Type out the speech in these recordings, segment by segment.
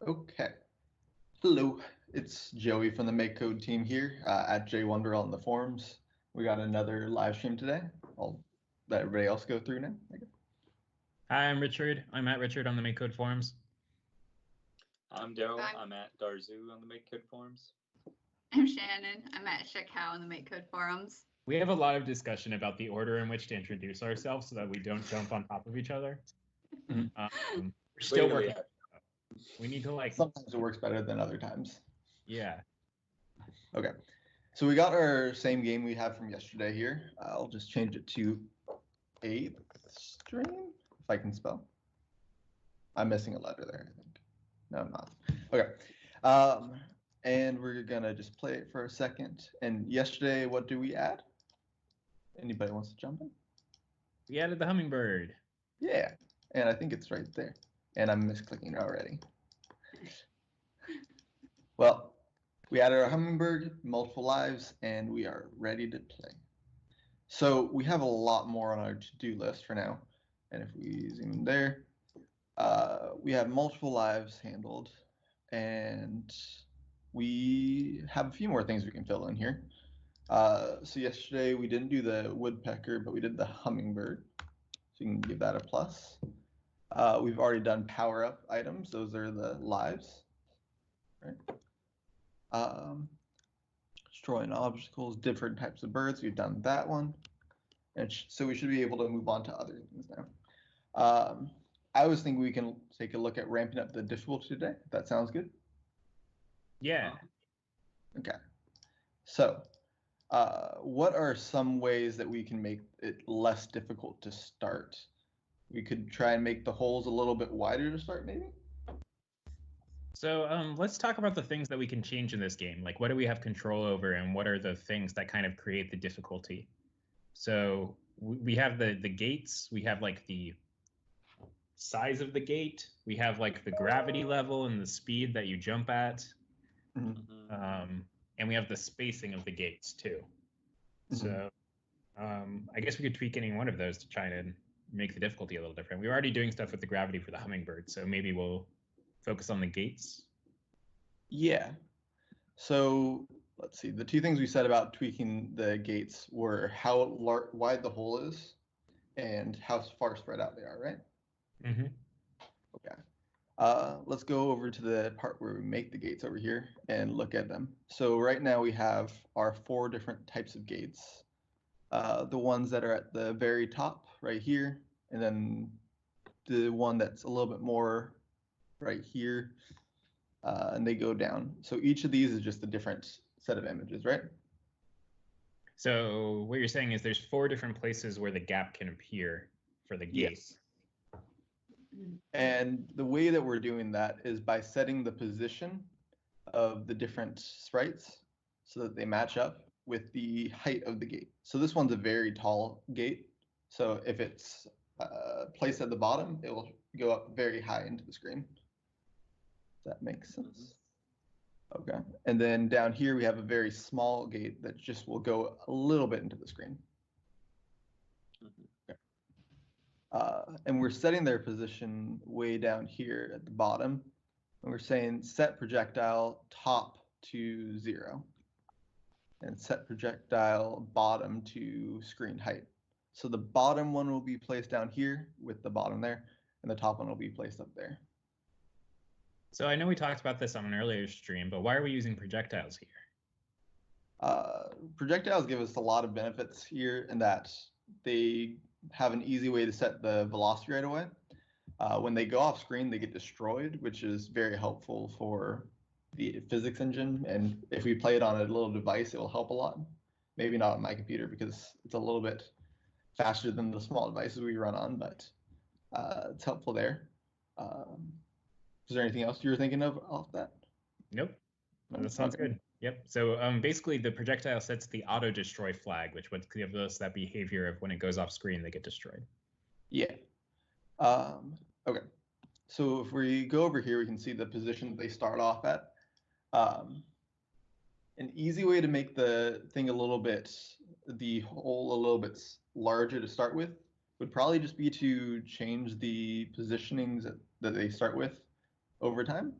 Okay. Hello, it's Joey from the MakeCode team here at JWonder on the forums. We got another live stream today. I'll let everybody else go through now. Hi, I'm Richard. I'm at Richard on the MakeCode forums. I'm Daryl. I'm at Darzu on the MakeCode forums. I'm Shannon. I'm at Shakao on the MakeCode forums. We have a lot of discussion about the order in which to introduce ourselves so that we don't jump on top of each other. We're still working. We need to Sometimes it works better than other times. Yeah. Okay. So we got our same game we had from yesterday here. I'll just change it to 8th stream, if I can spell. I'm missing a letter there, I think. No, I'm not. Okay. And we're going to just play it for a second. And yesterday, what do we add? Anybody wants to jump in? We added the hummingbird. Yeah. And I think it's right there. And I'm misclicking it already. Well, we added our hummingbird, multiple lives, and we are ready to play. So we have a lot more on our to-do list for now. And if we zoom in there, we have multiple lives handled. And we have a few more things we can fill in here. So yesterday we didn't do the woodpecker, but we did the hummingbird. So you can give that a plus. We've already done power-up items. Those are the lives. Right. Destroying obstacles, different types of birds. We've done that one. And so we should be able to move on to other things now. I was thinking we can take a look at ramping up the difficulty today. If that sounds good. Yeah. Okay. So what are some ways that we can make it less difficult to start? We could try and make the holes a little bit wider to start, maybe? So let's talk about the things that we can change in this game. Like, what do we have control over, and what are the things that kind of create the difficulty? So we have the gates. We have like the size of the gate. We have like the gravity level and the speed that you jump at. Mm-hmm. And we have the spacing of the gates too. Mm-hmm. So I guess we could tweak any one of those to try and make the difficulty a little different. We were already doing stuff with the gravity for the hummingbird, so maybe we'll focus on the gates. Yeah. So let's see. The two things we said about tweaking the gates were how wide the hole is and how far spread out they are, right? Mm-hmm. Okay. Let's go over to the part where we make the gates over here and look at them. So right now we have our 4 different types of gates. The ones that are at the very top right here, and then the one that's a little bit more right here, and they go down. So each of these is just a different set of images, right? So what you're saying is there's 4 different places where the gap can appear for the gate. Yes. And the way that we're doing that is by setting the position of the different sprites so that they match up with the height of the gate. So this one's a very tall gate. So if it's placed at the bottom, it will go up very high into the screen. Does that make sense? Okay. And then down here, we have a very small gate that just will go a little bit into the screen. Okay. And we're setting their position way down here at the bottom. And we're saying set projectile top to 0. And set projectile bottom to screen height. So the bottom one will be placed down here with the bottom there, and the top one will be placed up there. So I know we talked about this on an earlier stream, but why are we using projectiles here? Projectiles give us a lot of benefits here in that they have an easy way to set the velocity right away. When they go off screen, they get destroyed, which is very helpful for the physics engine, and if we play it on a little device, it will help a lot. Maybe not on my computer because it's a little bit faster than the small devices we run on, but it's helpful there. Is there anything else you were thinking of off that? Nope. That sounds good. Yep. So basically the projectile sets the auto destroy flag, which would give us that behavior of when it goes off screen, they get destroyed. Yeah. Okay. So if we go over here, we can see the position they start off at. An easy way to make the thing the hole a little bit larger to start with would probably just be to change the positionings that they start with over time.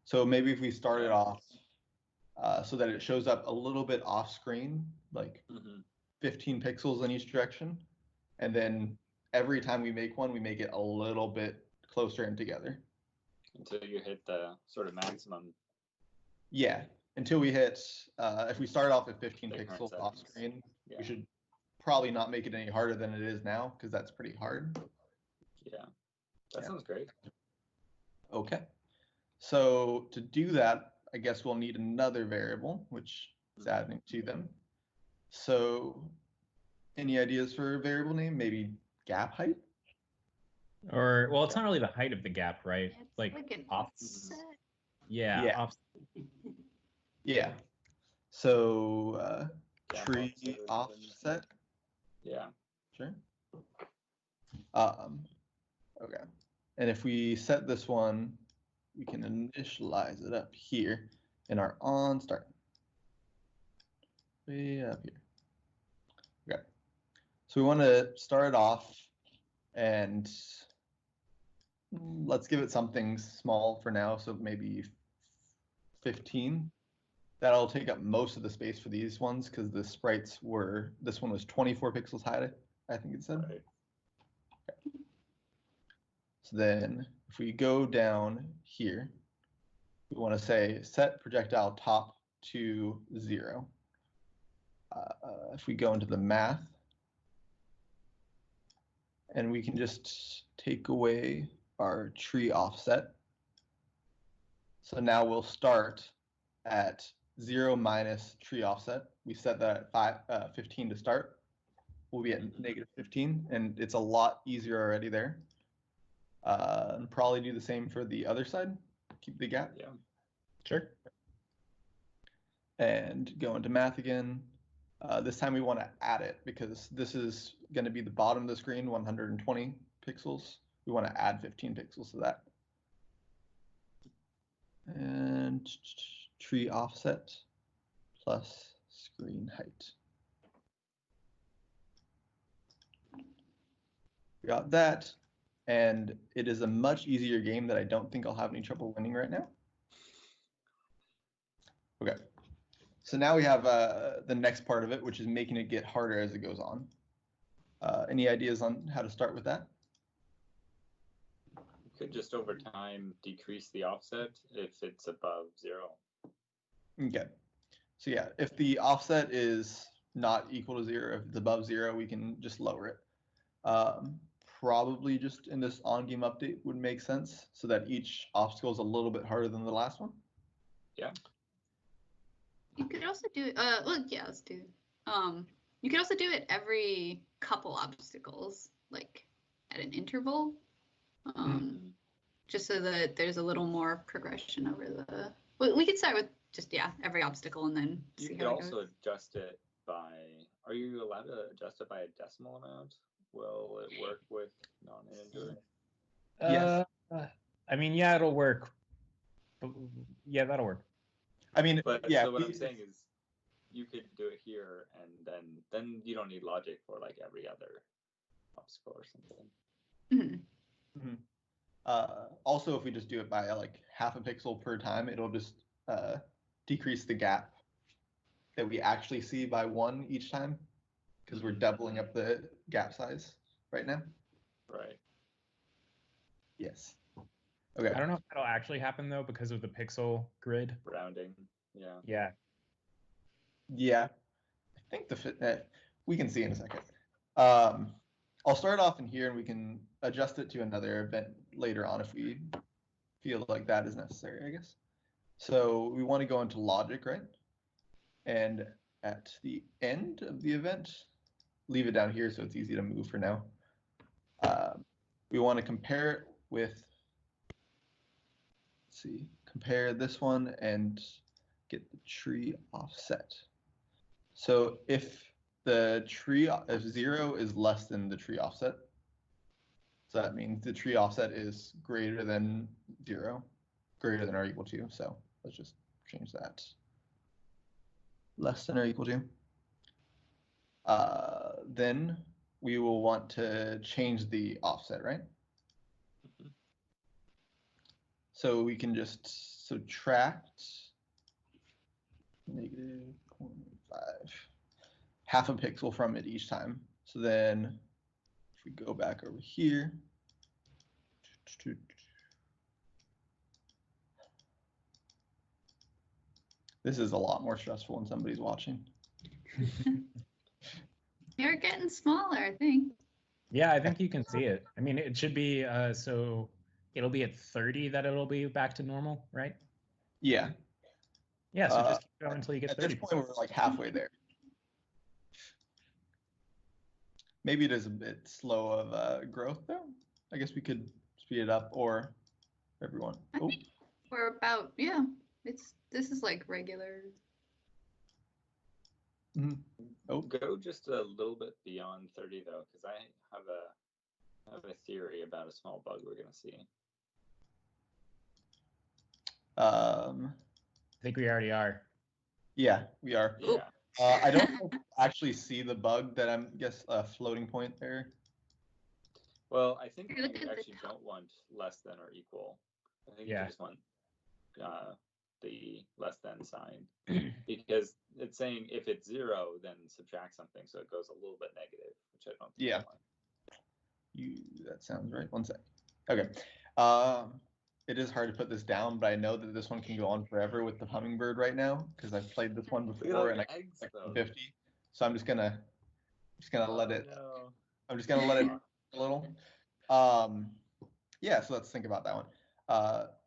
So maybe if we started off so that it shows up a little bit off screen, like 15 pixels in each direction, and then every time we make one, we make it a little bit closer and together. Until you hit the sort of maximum. Yeah, until we hit, if we start off at 15 pixels off screen, we should probably not make it any harder than it is now, because that's pretty hard. Yeah, that sounds great. Okay, so to do that, I guess we'll need another variable, which is adding to them. So any ideas for a variable name? Maybe gap height? Or, well, it's not really the height of the gap, right? It's like an offset. Yeah. Offset. Yeah. So tree offset. Yeah. Sure. Okay. And if we set this one, we can initialize it up here in our on start. Way up here. Okay. So we want to start off and let's give it something small for now. So maybe 15. That'll take up most of the space for these ones because the sprites were, this one was 24 pixels high, I think it said. Right. Okay. So then if we go down here, we want to say set projectile top to 0. If we go into the math, and we can just take away our tree offset. So now we'll start at 0 minus tree offset. We set that at 15 to start. We'll be at negative 15, and it's a lot easier already there. And probably do the same for the other side. Keep the gap. Yeah. Sure. And go into math again. This time we want to add it because this is going to be the bottom of the screen, 120 pixels. We want to add 15 pixels to that. And tree offset plus screen height. We got that. And it is a much easier game that I don't think I'll have any trouble winning right now. Okay. So now we have the next part of it, which is making it get harder as it goes on. Any ideas on how to start with that? You could just over time decrease the offset if it's above 0. Okay. So yeah, if the offset is not equal to 0, if it's above 0, we can just lower it. Probably just in this on-game update would make sense so that each obstacle is a little bit harder than the last one. Yeah. You could also do it. Well, yeah, let's do. You could also do it every couple obstacles, like at an interval, just so that there's a little more progression over the. Well, we could start with just every obstacle and then you see could how it also goes. adjust it by. Are you allowed to adjust it by a decimal amount? Will it work with non-integer? Yes. I mean, yeah, it'll work. Yeah, that'll work. I mean, but yeah. So what I'm saying is, you could do it here, and then you don't need logic for like every other obstacle or something. Also, if we just do it by like half a pixel per time, it'll just decrease the gap that we actually see by 1 each time because we're doubling up the gap size right now. Right. Yes. Okay. I don't know if that'll actually happen though because of the pixel grid. Rounding. Yeah. Yeah. Yeah. I think we can see in a second. I'll start off in here and we can adjust it to another event later on if we feel like that is necessary, I guess. So we want to go into logic, right? And at the end of the event, leave it down here so it's easy to move for now. We want to compare it with, let's see, compare this one and get the tree offset. So if the tree, if 0 is less than the tree offset, so that means the tree offset is greater than 0, greater than or equal to. So let's just change that. Less than or equal to. Then we will want to change the offset, right? So we can just subtract -0.5, half a pixel from it each time. So then if we go back over here, this is a lot more stressful when somebody's watching. You're getting smaller, I think. Yeah, I think you can see it. I mean, it should be, so it'll be at 30 that it'll be back to normal, right? Yeah. Yeah, so just keep going until you get 30. At this point, we're like halfway there. Maybe it is a bit slow of growth, though. I guess we could speed it up, or everyone. I think we're about, yeah, this is like regular. Mm-hmm. Oh, go just a little bit beyond 30 though, because I have a theory about a small bug we're gonna see. I think we already are. Yeah, we are. Yeah. I don't actually see the bug that I'm floating point there. Well, I think you actually don't want less than or equal. I think you just want the less than sign, because it's saying if it's 0, then subtract something, so it goes a little bit negative, which I don't think I want. That sounds right. One sec. Okay. It is hard to put this down, but I know that this one can go on forever with the hummingbird right now, because I've played this one before and I got 50. So I'm just gonna let it. No. I'm just gonna let it a little. Yeah. So let's think about that one.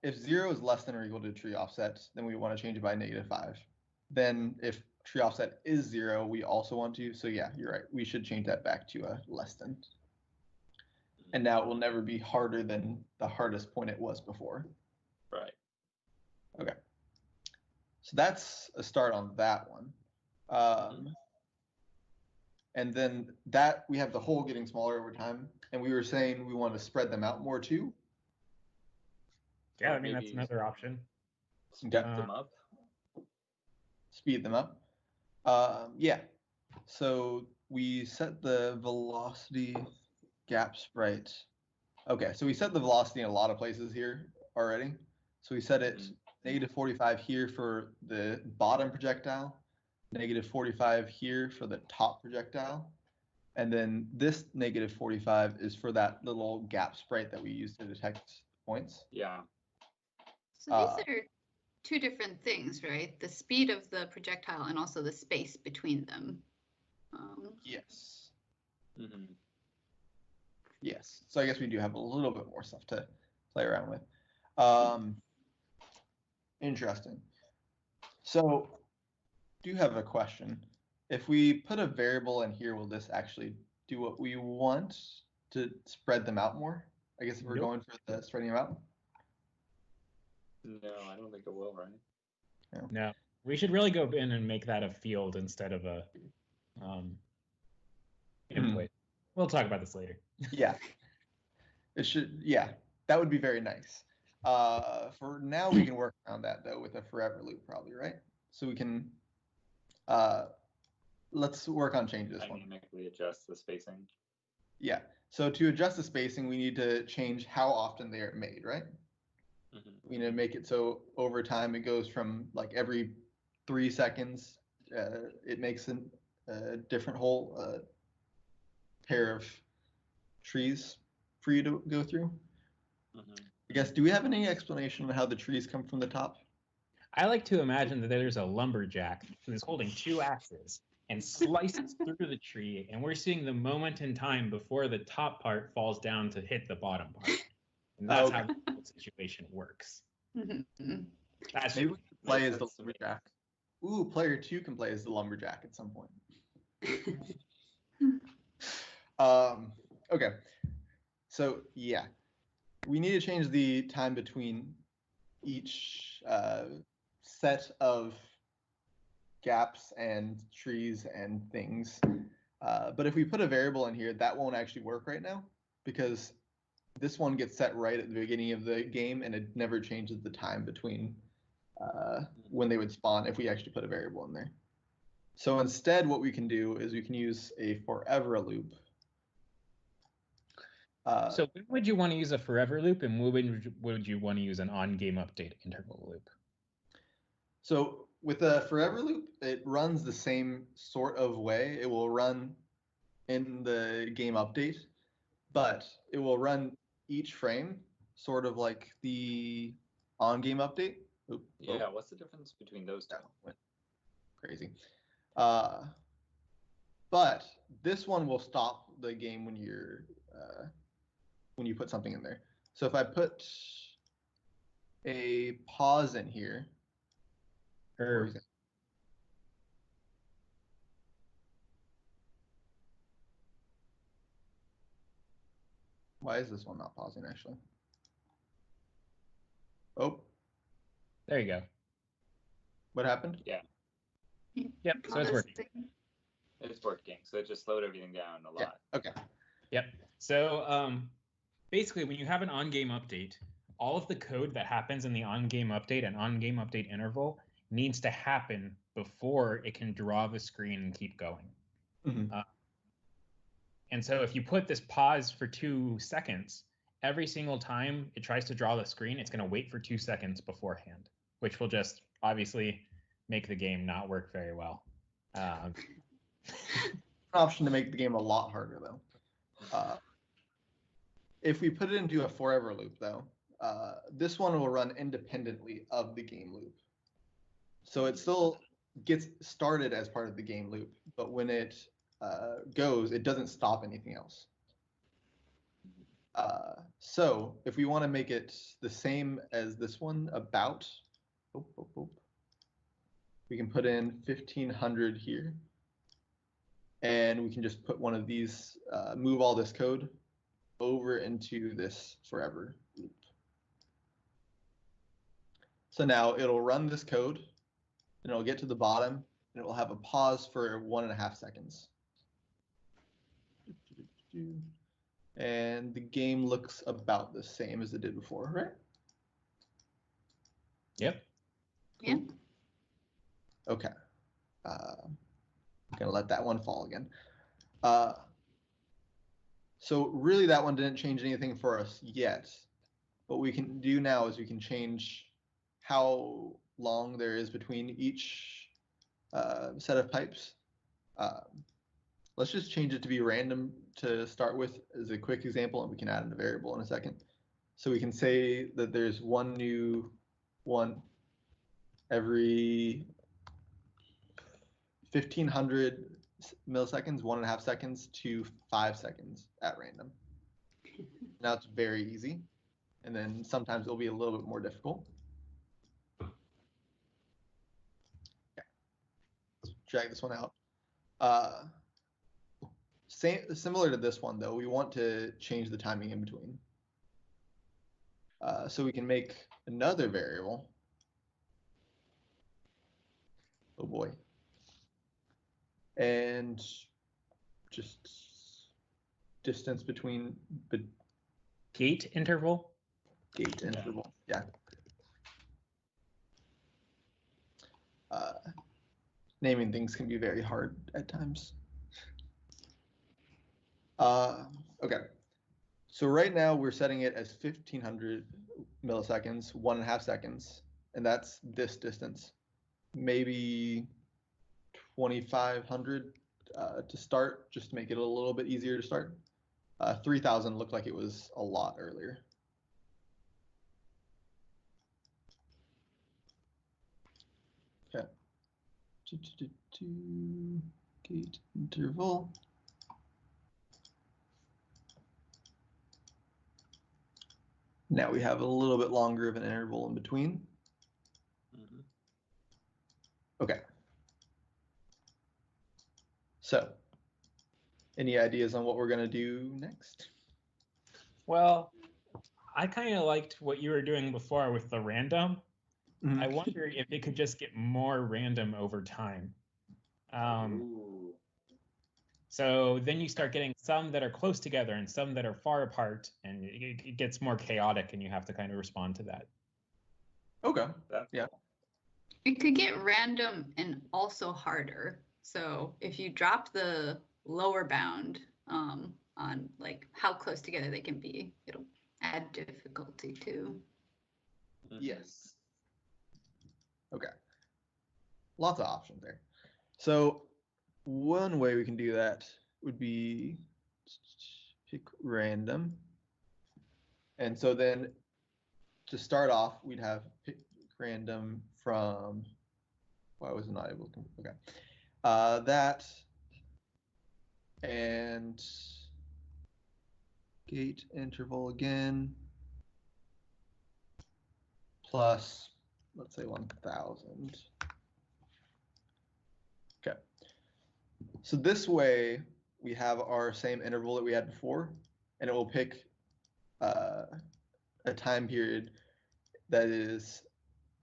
If 0 is less than or equal to tree offset, then we want to change it by -5. Then if tree offset is 0, we also want to. So yeah, you're right. We should change that back to a less than. And now it will never be harder than the hardest point it was before. Right. Okay. So that's a start on that one. And then that we have the hole getting smaller over time. And we were saying we want to spread them out more too. Yeah, I mean, that's another option. Speed them up. Speed them up. Yeah. So we set the velocity gap sprite. Okay, so we set the velocity in a lot of places here already. So we set it -45 here for the bottom projectile, -45 here for the top projectile, and then this -45 is for that little gap sprite that we use to detect points. Yeah. So these are two different things, right? The speed of the projectile and also the space between them. Yes. Mm-hmm. Yes. So I guess we do have a little bit more stuff to play around with. Interesting. So do have a question. If we put a variable in here, will this actually do what we want to spread them out more? I guess if we're going for the spreading them out? No, I don't think it will, right? No. We should really go in and make that a field instead of a input. We'll talk about this later. Yeah. It should, yeah, that would be very nice. For now, we can work around that though with a forever loop probably, right? So we can, let's work on changing this one. Dynamically adjust the spacing. Yeah, so to adjust the spacing, we need to change how often they are made, right? We need to make it so over time it goes from like every 3 seconds, it makes a different whole pair of trees for you to go through. I guess, do we have any explanation on how the trees come from the top? I like to imagine that there's a lumberjack who is holding 2 axes and slices through the tree, and we're seeing the moment in time before the top part falls down to hit the bottom part. And that's how the whole situation works. Maybe we can play as the lumberjack. Ooh, player 2 can play as the lumberjack at some point. Okay. So yeah, we need to change the time between each set of gaps and trees and things. But if we put a variable in here, that won't actually work right now because this one gets set right at the beginning of the game and it never changes the time between when they would spawn if we actually put a variable in there. So instead, what we can do is we can use a forever loop. So when would you want to use a forever loop, and when would you want to use an on-game update interval loop? So with a forever loop, it runs the same sort of way. It will run in the game update, but it will run each frame sort of like the on-game update. Yeah, what's the difference between those two? Went crazy. But this one will stop the game when you put something in there. So if I put a pause in here, for example, why is this one not pausing actually? Oh, there you go. What happened? Yeah. Yep. So it's working. It's working. So it just slowed everything down a lot. Yeah. Okay. Yep. So basically, when you have an on-game update, all of the code that happens in the on-game update and on-game update interval needs to happen before it can draw the screen and keep going. Mm-hmm. And so if you put this pause for 2 seconds, every single time it tries to draw the screen, it's going to wait for 2 seconds beforehand, which will just obviously make the game not work very well. An option to make the game a lot harder, though. If we put it into a forever loop, though, this one will run independently of the game loop. So it still gets started as part of the game loop, but when it goes, it doesn't stop anything else. So if we want to make it the same as this one, we can put in 1500 here, and we can just put one of these, move all this code over into this forever loop. So now it'll run this code, and it'll get to the bottom, and it will have a pause for 1.5 seconds. And the game looks about the same as it did before, right? Yep. Yeah. Okay. I'm gonna let that one fall again. So really that one didn't change anything for us yet. What we can do now is we can change how long there is between each set of pipes. Let's just change it to be random to start with as a quick example, and we can add in a variable in a second. So we can say that there's one new one every 1500 milliseconds, 1.5 seconds to 5 seconds at random. Now it's very easy. And then sometimes it'll be a little bit more difficult. Yeah. Let's drag this one out. Similar to this one, though, we want to change the timing in between. So we can make another variable. Oh boy. And just distance between gate interval. Gate interval, yeah. Naming things can be very hard at times. Okay, so right now we're setting it as 1500 milliseconds, 1.5 seconds, and that's this distance. Maybe 2500 to start, just to make it a little bit easier to start. 3000 looked like it was a lot earlier. Okay. Gate interval. Now we have a little bit longer of an interval in between. Mm-hmm. Okay. So, any ideas on what we're going to do next? Well, I kind of liked what you were doing before with the random. Mm-hmm. I wonder if it could just get more random over time. So then you start getting some that are close together and some that are far apart, and it gets more chaotic, and you have to kind of respond to that. Okay. Yeah. It could get random and also harder. So if you drop the lower bound, on like how close together they can be. It'll add difficulty too. Yes. Okay. Lots of options there. So one way we can do that would be pick random. And so then to start off, we'd have pick random from, why was it not able to, okay. That and gate interval again, plus, let's say 1000. Okay. So this way we have our same interval that we had before, and it will pick a time period that is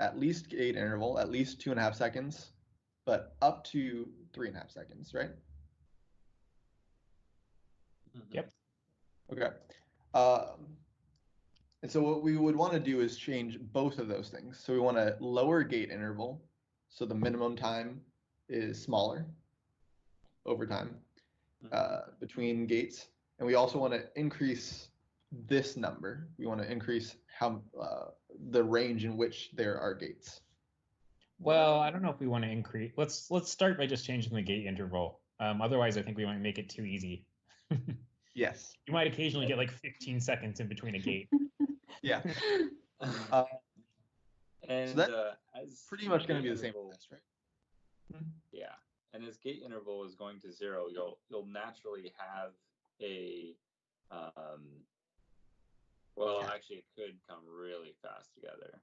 at least gate interval, at least 2.5 seconds, but up to 3.5 seconds, right? Yep. Okay. And so what we would want to do is change both of those things. So we want to lower gate interval, so the minimum time is smaller over time between gates. And we also want to increase this number. We want to increase how the range in which there are gates. Well, I don't know if we want to increase. Let's start by just changing the gate interval. Otherwise, I think we might make it too easy. Yes. You might occasionally get like 15 seconds in between a gate. Yeah. And so that's as pretty much going to be the same interval, for this, right? Yeah, and as gate interval is going to 0, you'll naturally have a well, actually, it could come really fast together.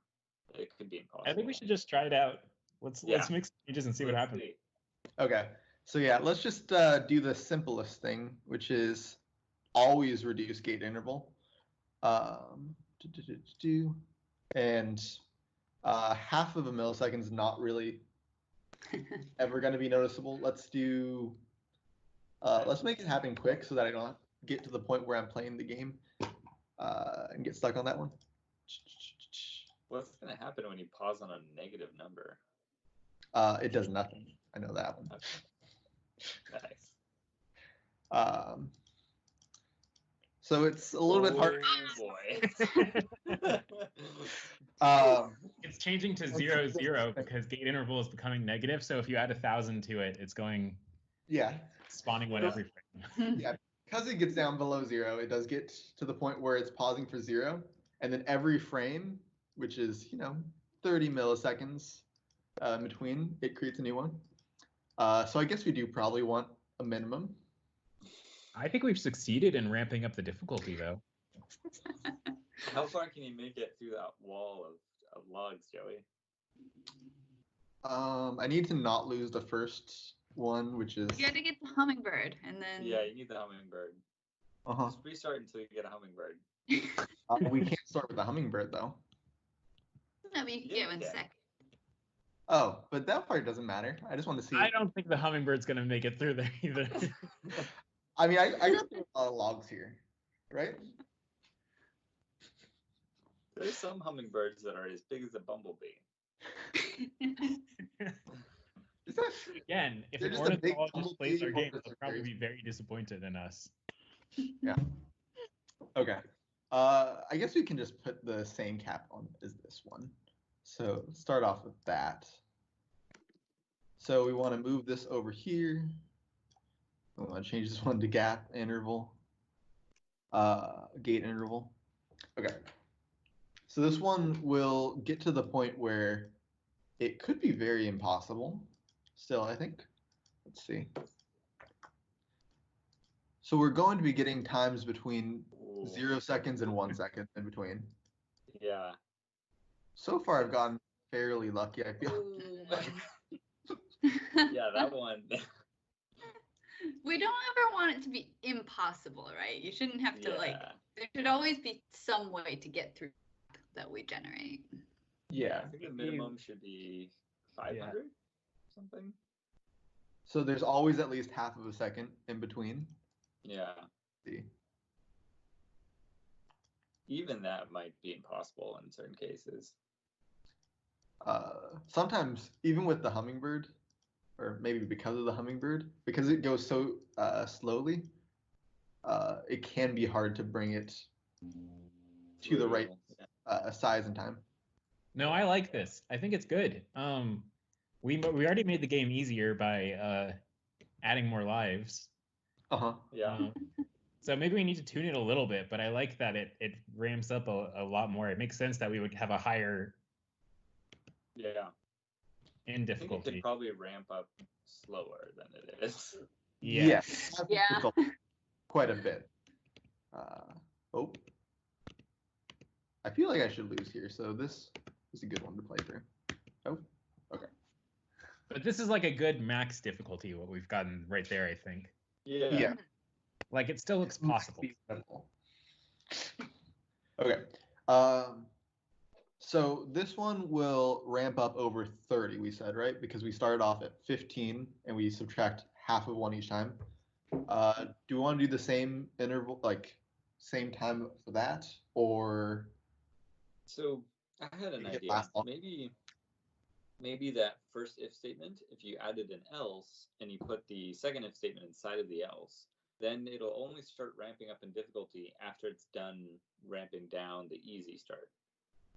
It could be impossible. I think we should just try it out. Let's make some changes and see what happens. Okay. So yeah, let's just do the simplest thing, which is always reduce gate interval. And half of a millisecond is not really ever going to be noticeable. Let's do, let's make it happen quick so that I don't get to the point where I'm playing the game and get stuck on that one. What's going to happen when you pause on a negative number? It does nothing. I know that one. Okay. Nice. So it's a little bit hard. Oh boy. It's changing to 0, 0 because gate interval is becoming negative. So if you add 1,000 to it, it's going. Yeah. Spawning one every frame. Yeah, because it gets down below 0, it does get to the point where it's pausing for 0, and then every frame, which is 30 milliseconds in between, it creates a new one. So I guess we do probably want a minimum. I think we've succeeded in ramping up the difficulty, though. How far can you make it through that wall of logs, Joey? I need to not lose the first one, which is... You got to get the hummingbird, and then... Yeah, you need the hummingbird. Just restart until you get a hummingbird. We can't start with the hummingbird, though. No, but you can get one second. Oh, but that part doesn't matter. I just want to see... I don't think the hummingbird's going to make it through there either. I mean, I see a lot of logs here, right? There's some hummingbirds that are as big as a bumblebee. Again, if an ornithologist plays our game, they'll probably be very disappointed in us. Yeah. Okay. I guess we can just put the same cap on as this one. So start off with that. So we want to move this over here. We want to change this one to gap interval, gate interval. Okay. So this one will get to the point where it could be very impossible still, I think. Let's see. So we're going to be getting times between 0 seconds and 1 second in between. Yeah. So far, I've gotten fairly lucky, I feel. Yeah, that one. We don't ever want it to be impossible, right? You shouldn't have to there should always be some way to get through that we generate. Yeah. I think the minimum should be 500 something. So there's always at least half of a second in between. Yeah. See. Even that might be impossible in certain cases. Sometimes, even with the hummingbird, or maybe because of the hummingbird, because it goes so slowly, it can be hard to bring it to the right size and time. No, I like this. I think it's good. We already made the game easier by adding more lives. Yeah. So maybe we need to tune it a little bit, but I like that it ramps up a lot more. It makes sense that we would have a higher in difficulty. I think it could probably ramp up slower than it is. Yes. Yeah. Quite a bit. Oh. I feel like I should lose here, so this is a good one to play through. Oh, okay. But this is like a good max difficulty, what we've gotten right there, I think. Yeah. Like, it still looks possible. Okay. So this one will ramp up over 30, we said, right? Because we started off at 15 and we subtract half of one each time. Do we want to do the same interval, like same time for that, or? So I had an idea. Maybe that first if statement, if you added an else and you put the second if statement inside of the else, then it'll only start ramping up in difficulty after it's done ramping down the easy start.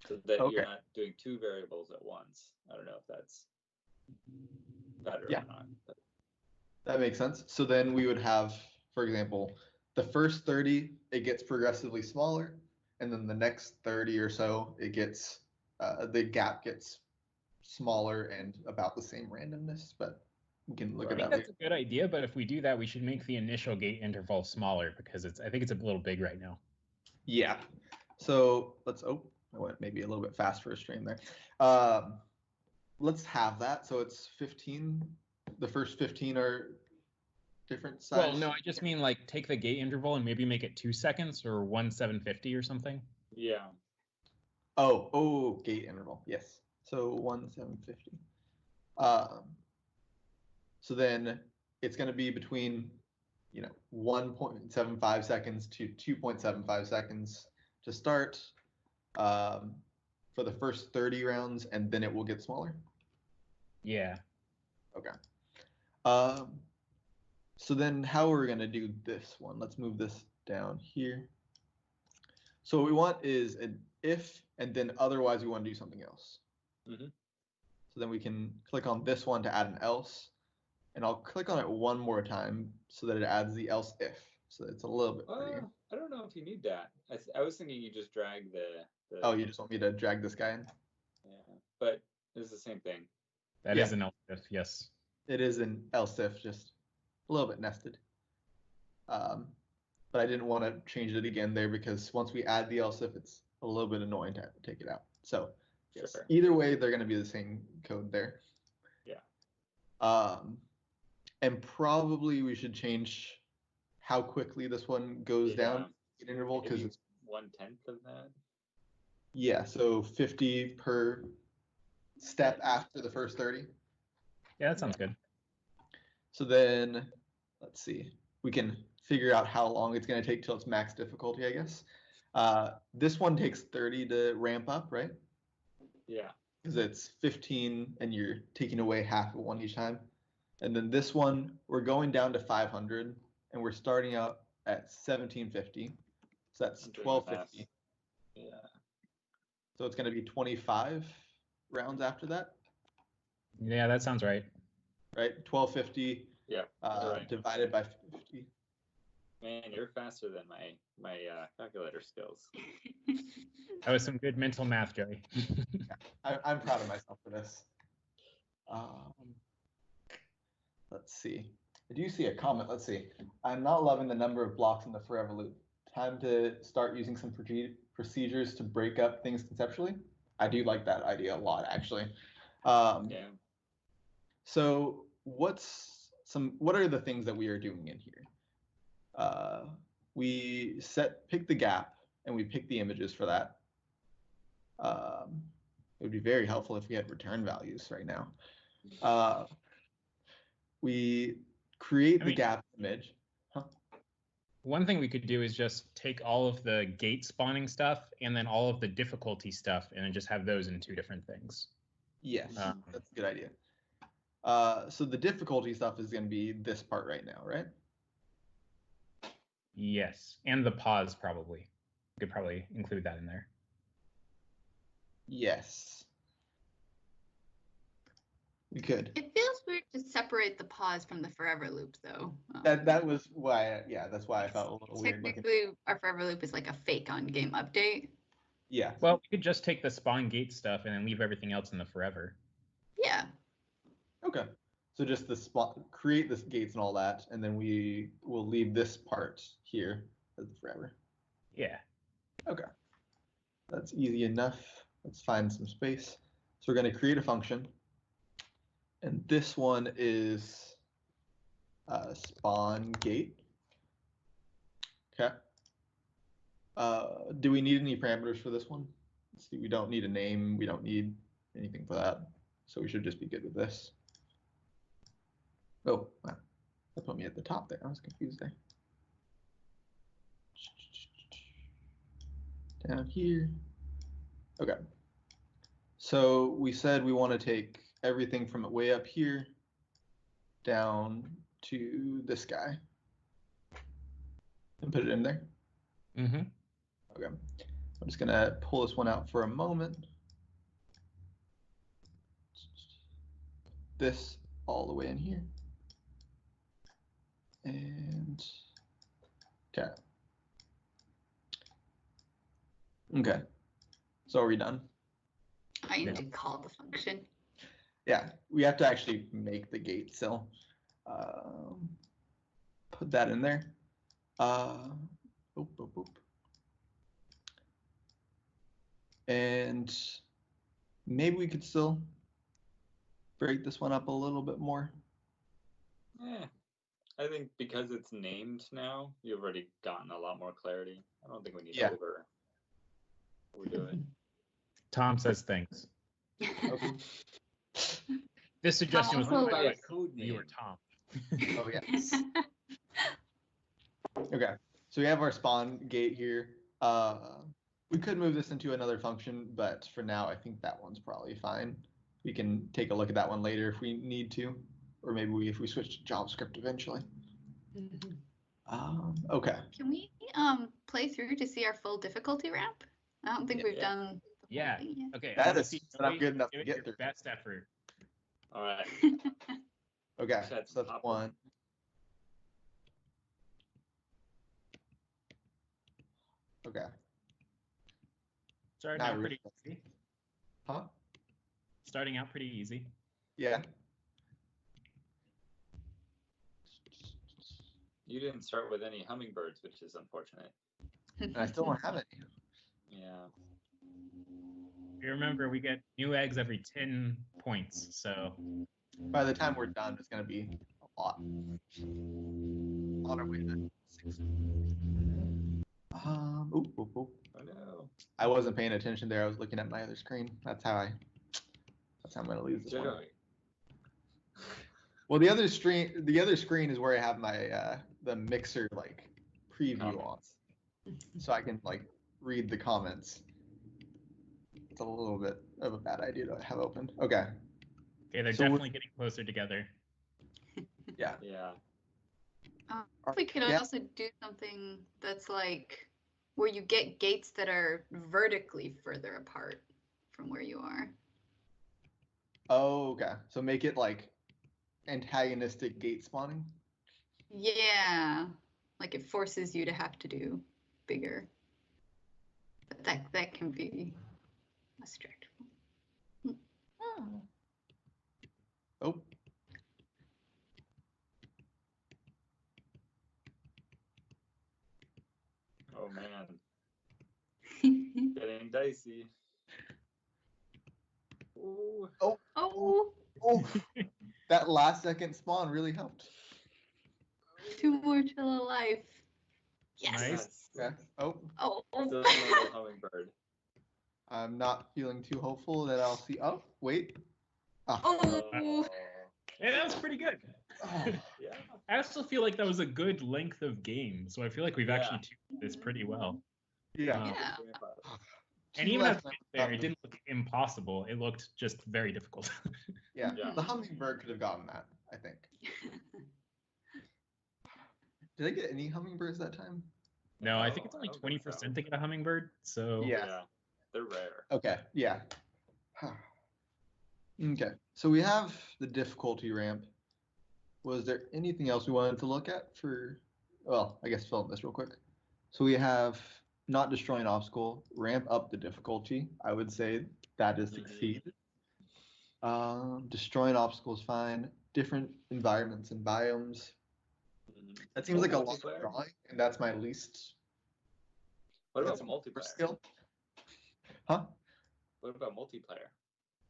So that you're not doing two variables at once. I don't know if that's better or not. But. That makes sense. So then we would have, for example, the first 30, it gets progressively smaller. And then the next 30 or so, it gets, the gap gets smaller and about the same randomness. But we can look at that later. I think that's a good idea, but if we do that, we should make the initial gate interval smaller because I think it's a little big right now. Yeah. So let's, I went maybe a little bit fast for a stream there. Let's have that. So it's 15. The first 15 are different size. Well, no, I just mean like take the gate interval and maybe make it 2 seconds or 1/750 or something. Yeah. Oh, gate interval. Yes. So 1/750. So then it's going to be between, 1.75 seconds to 2.75 seconds to start for the first 30 rounds, and then it will get smaller. Yeah. Okay. So then how are we going to do this one? Let's move this down here. So what we want is an if, and then otherwise we want to do something else. Mm-hmm. So then we can click on this one to add an else, and I'll click on it one more time so that it adds the else if. So it's a little bit prettier. I don't know if you need that. I was thinking you just drag the... Oh, you just want me to drag this guy in? Yeah, but it's the same thing. That is an else if, yes. It is an else if, just a little bit nested. But I didn't want to change it again there because once we add the else if, it's a little bit annoying to have to take it out. So yes, sure. Either way, they're going to be the same code there. Yeah. And probably we should change how quickly this one goes down in interval because it's 1/10 of that. Yeah, so 50 per step after the first 30. Yeah, that sounds good. So then, let's see. We can figure out how long it's going to take till it's max difficulty, I guess. This one takes 30 to ramp up, right? Yeah. Because it's 15 and you're taking away half of one each time. And then this one, we're going down to 500 and we're starting out at 1750. So that's 1250. Yeah. So it's going to be 25 rounds after that? Yeah, that sounds right. Right? 1250 right. Divided by 50. Man, you're faster than my calculator skills. That was some good mental math, Joey. I'm proud of myself for this. Let's see. I do see a comment. Let's see. I'm not loving the number of blocks in the forever loop. Time to start using some procedures to break up things conceptually. I do like that idea a lot, actually. So what are the things that we are doing in here? We pick the gap and we pick the images for that. It would be very helpful if we had return values right now. We create the gap image. One thing we could do is just take all of the gate spawning stuff and then all of the difficulty stuff and then just have those in two different things. Yes, that's a good idea. So the difficulty stuff is going to be this part right now, right? Yes, and the pause probably. You could probably include that in there. Yes. We could. It feels weird to separate the pause from the forever loop, though. That was why. That's why I felt a little weird. Technically, our forever loop is like a fake on game update. Yeah. Well, we could just take the spawn gate stuff and then leave everything else in the forever. Yeah. Okay. So just the spot, create the gates and all that, and then we will leave this part here as the forever. Yeah. Okay. That's easy enough. Let's find some space. So we're going to create a function. And this one is spawn gate. Okay. Do we need any parameters for this one? Let's see, we don't need a name. We don't need anything for that. So we should just be good with this. Oh, wow. That put me at the top there. I was confused there. Down here. Okay. So we said we want to take everything from way up here down to this guy and put it in there. Mm-hmm. Okay. I'm just going to pull this one out for a moment. This all the way in here. And okay. Okay. So are we done? I need to call the function. Yeah, we have to actually make the gate still. Put that in there. Oop. And maybe we could still break this one up a little bit more. Yeah. I think because it's named now, you've already gotten a lot more clarity. I don't think we need to overdo it. Tom says things. Okay. This suggestion was Also, made by like, code viewer Tom. Oh, yes. Okay, so we have our spawn gate here. We could move this into another function, but for now, I think that one's probably fine. We can take a look at that one later if we need to, or maybe if we switch to JavaScript eventually. Okay. Can we play through to see our full difficulty ramp? I don't think we've done the whole thing yet. Okay, That is not good enough to give get your through. best effort. All right. Okay, That's so that's one. Okay. Starting Not out really. pretty easy. Huh? Starting out pretty easy. Yeah. You didn't start with any hummingbirds, which is unfortunate. And I still don't have any. Yeah. Mm-hmm. You remember, we get new eggs every 10 points, so By the time we're done, it's going to be a lot. On our way to 6. Oop. Oh no. I wasn't paying attention there. I was looking at my other screen. That's how I'm going to lose this one. Well, the other screen is where I have my the mixer like preview on, so I can like read the comments. It's a little bit of a bad idea to have open. Okay. Okay, they're definitely getting closer together. Yeah. Yeah. We could also do something that's like where you get gates that are vertically further apart from where you are. Oh, okay. So make it like antagonistic gate spawning. Yeah, like it forces you to have to do bigger. But that can be a stretch. Oh. Oh man. Getting dicey. Ooh. Oh. That last second spawn really helped. 2 more till a life. Yes. Nice. Yeah. Oh. Still no hummingbird. I'm not feeling too hopeful that I'll see. Oh, wait. Oh. Hey, that was pretty good. Oh. Yeah. I also feel like that was a good length of game, so I feel like we've actually tuned this pretty well. Yeah. Yeah. And even as there, it didn't look impossible. It looked just very difficult. Yeah. Yeah. The hummingbird could have gotten that, I think. Did I get any hummingbirds that time? No, I think it's I only don't think 20% so. to get a hummingbird. So Yeah. They're rare. Okay, yeah. Okay, so we have the difficulty ramp. Was there anything else we wanted to look at for, well, I guess film this real quick. So we have not destroying obstacle, ramp up the difficulty. I would say that is succeed. Destroying obstacles, fine. Different environments and biomes. That seems like a lot of drawing, and that's my least. What about multiplayer? Skill? Huh? What about multiplayer?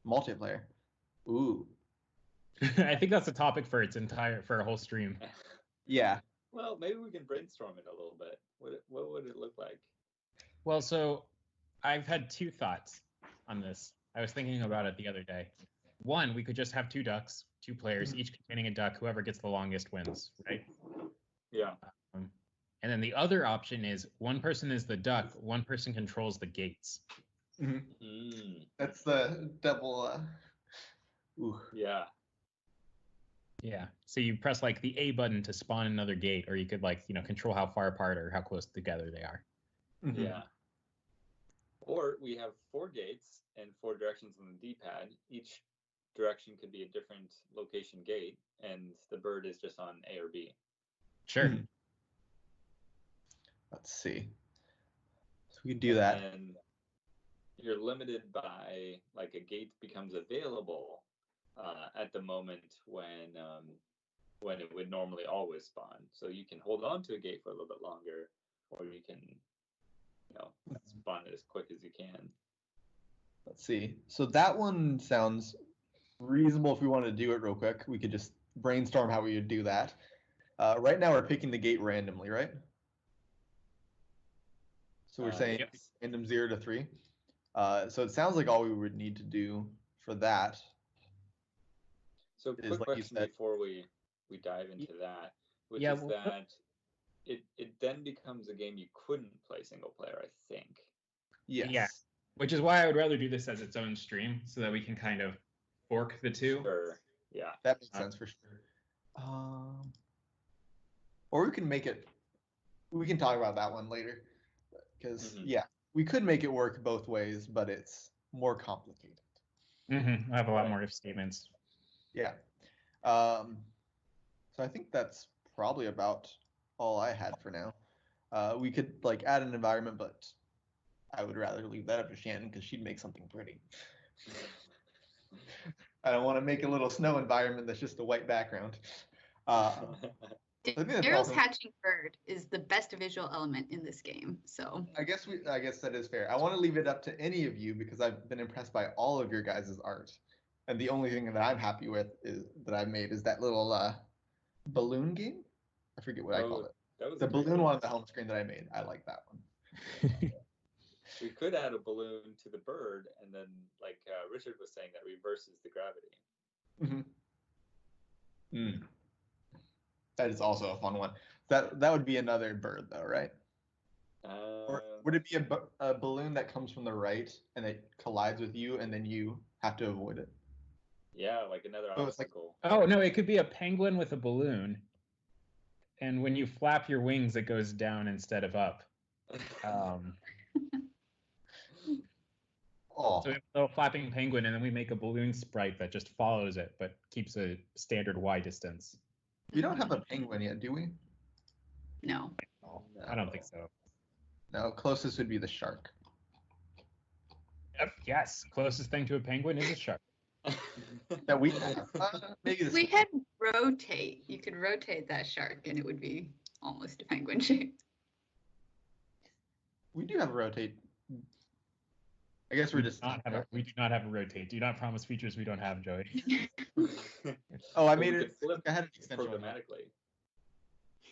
Multiplayer. Ooh. I think that's a topic for a whole stream. Yeah. Well, maybe we can brainstorm it a little bit. What would it look like? Well, so I've had two thoughts on this. I was thinking about it the other day. One, we could just have two ducks, two players, each containing a duck. Whoever gets the longest wins, right? Yeah. And then the other option is one person is the duck, one person controls the gates. That's the double. Yeah. Yeah. So you press like the A button to spawn another gate, or you could control how far apart or how close together they are. Yeah. Or we have 4 gates and 4 directions on the D-pad. Each direction could be a different location gate, and the bird is just on A or B. Sure. Let's see. So we could do that. And you're limited by, like, a gate becomes available at the moment when it would normally always spawn. So you can hold on to a gate for a little bit longer, or you can, spawn it as quick as you can. Let's see. So that one sounds reasonable. If we want to do it real quick, we could just brainstorm how we would do that. Right now, we're picking the gate randomly, right? So we're saying random 0 to 3. So it sounds like all we would need to do for that. So quick question before we dive into that, which is that it then becomes a game you couldn't play single player, I think. Yes. Yeah. Which is why I would rather do this as its own stream, so that we can kind of fork the two. Sure. Yeah. That makes sense for sure. Or we can make it. We can talk about that one later, because we could make it work both ways, but it's more complicated. I have a lot more if statements. Yeah. So I think that's probably about all I had for now. We could add an environment, but I would rather leave that up to Shannon because she'd make something pretty. I don't want to make a little snow environment that's just a white background. Daryl's hatching bird is the best visual element in this game. So I guess that is fair. I want to leave it up to any of you because I've been impressed by all of your guys' art. And the only thing that I'm happy with that I've made is that little balloon game. I forget what I called it. The balloon one on the home screen that I made. I like that one. We could add a balloon to the bird, and then, like Richard was saying, that reverses the gravity. That is also a fun one. That would be another bird, though, right? Or would it be a balloon that comes from the right and it collides with you, and then you have to avoid it? Yeah, like another obstacle. Oh, no, it could be a penguin with a balloon. And when you flap your wings, it goes down instead of up. So we have a little flapping penguin, and then we make a balloon sprite that just follows it, but keeps a standard Y distance. We don't have a penguin yet, do we? No. I don't think so. No, closest would be the shark. Yep, yes, closest thing to a penguin is a shark. That we have. Maybe we had rotate. You could rotate that shark, and it would be almost a penguin shape. We do have a rotate. I guess we do not have a rotate. Do not promise features we don't have, Joey. Oh, I made it. Flip I had an extension programmatically.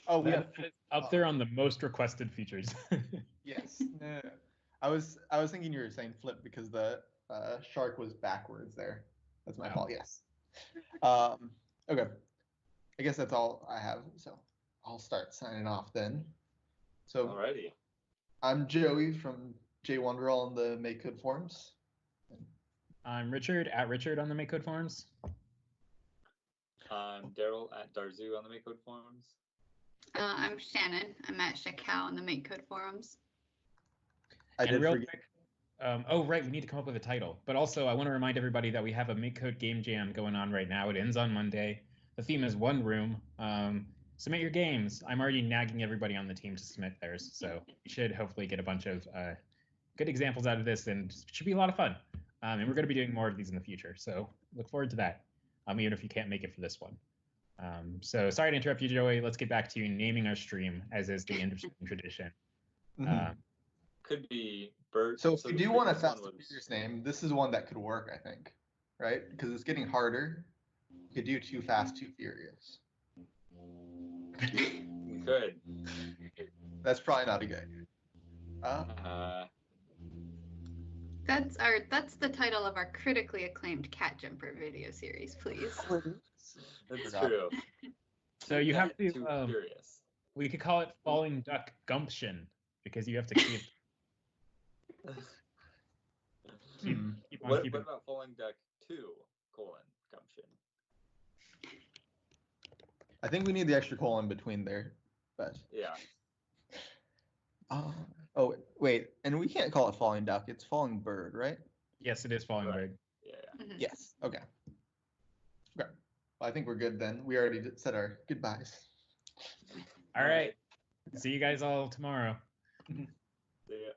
Oh, we have up there on the most requested features. Yes. No. I was thinking you were saying flip because the shark was backwards there. That's my fault. Yes. Okay. I guess that's all I have. So I'll start signing off then. So alrighty. I'm Joey from J1Roll on the MakeCode forums. I'm Richard at Richard on the MakeCode forums. I'm Daryl at Darzu on the MakeCode forums. I'm Shannon. I'm at Shakao on the MakeCode forums. I did real forget. quick, oh, right, we need to come up with a title. But also, I want to remind everybody that we have a MakeCode Game Jam going on right now. It ends on Monday. The theme is one room. Submit your games. I'm already nagging everybody on the team to submit theirs, so we should hopefully get a bunch of good examples out of this, and it should be a lot of fun. And we're going to be doing more of these in the future, so look forward to that, even if you can't make it for this one. So sorry to interrupt you, Joey. Let's get back to naming our stream, as is the interesting tradition. Could be Bert. So if you do want a Fast and Furious name, this is one that could work, I think, right? Because it's getting harder. You could do Too Fast, Too Furious. We could. That's probably not a good idea. That's the title of our critically acclaimed cat jumper video series, please. That's true. So you have to. Furious. We could call it Falling Duck Gumption, because you have to keep. What about Falling Duck 2, Gumption? I think we need the extra colon between there, but yeah. Oh wait, and we can't call it Falling Duck. It's Falling Bird, right? Yes, it is Falling Bird. Yeah. Mm-hmm. Yes. Okay. Okay. Well, I think we're good then. We already said our goodbyes. All right. See you guys all tomorrow. See ya.